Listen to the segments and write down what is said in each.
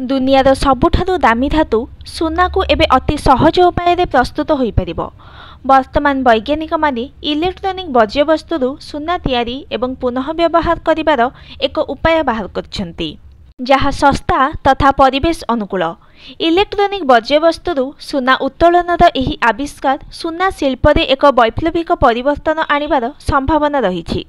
दुनियार सबुठारु दामी धातु सुना को एबे अति सहज उपाय प्रस्तुत हो पारिबो। वर्तमान वैज्ञानिक माने इलेक्ट्रोनिक वर्ज्यवस्तु सुना तैयारी एवं पुनः व्यवहार करिवार एक उपाय बाहर करछंती, जहा सस्ता तथा परिवेश अनुकूल। इलेक्ट्रोनिक वर्ज्यवस्तु सुना उत्तोलनर एही आविष्कार सुना शिल्परे एक वैप्लविक परिवर्तन आनिबार संभावना रही।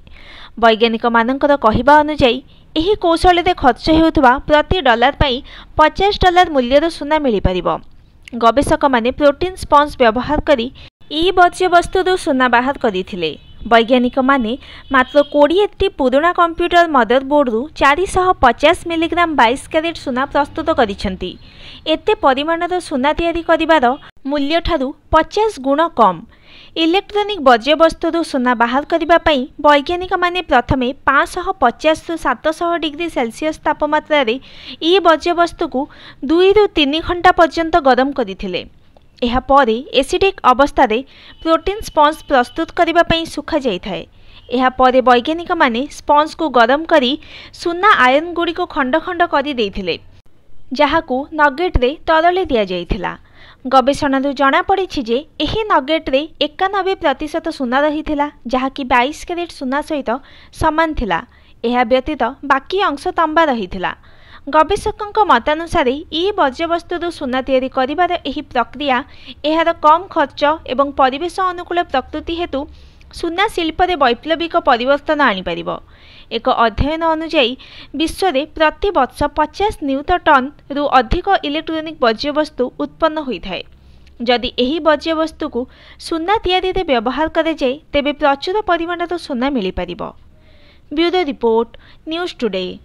वैज्ञानिक मानकर कहिबा अनुसार एही कौशल खर्च हेउथबा प्रति डॉलर पाई $50 मूल्यर सुना मिल पारिबो। गवेषक माने प्रोटीन स्पंज व्यवहार करी ई वर्ज्यवस्तु सुना बाहर करथिले। वैज्ञानिक माने मात्र 20टी पुराना कंप्यूटर मदरबोर्ड रु 450 मिलीग्राम 22 कैरेट सुना प्रस्तुत करिसेंती। एते परिमाणर सुना तैयारी करिवार मूल्य ठारू 50 गुण कम। इलेक्ट्रोनिक वर्ज्यवस्तु सुना बाहर करबा पई वैज्ञानिक माने प्रथमे 550 रु 700 डिग्री सेल्सियस तापमात्रा रे ई वर्ज्यवस्तु को 2 रु 3 घंटा पर्यंत गरम करथिले। एहा परे एसिडिक अवस्था रे प्रोटीन स्पंज प्रस्तुत करबा पई सुखा जाय थाए। एहा परे वैज्ञानिक माने स्पंज को गरम करी सुना आयन गुडी को खंड खंड करी देथिले, जहाकू नगेट रे तरले दिया जायथिला। गवेषणा जना पड़ी जे एही नगेट रे 91% सुना रही, जहाँकि 22 कैरेट सुना सहित सामान थिला। एहा व्यतीत बाकी अंश तंबा रही। गवेषकों मतानुसार ई वर्ज्यवस्तु सुना तैयारी करिवार एही प्रक्रिया एहार कम खर्च एवं परिवेश अनुकूल प्रकृति हेतु सुना शिल्परे वैप्लविक परिवर्तन आनिपारिबो। एक अध्ययन अनुसार विश्व में प्रति वर्ष 50 न्यूटन टन रु अधिक इलेक्ट्रोनिक वर्ज्यवस्तु उत्पन्न होता है। जदि एही वर्ज्यवस्तु को सुना तैयारी रे व्यवहार करे जाए तेबे प्रचुर परिमाणर सुना मिल पारिबो। Bureau report, news today.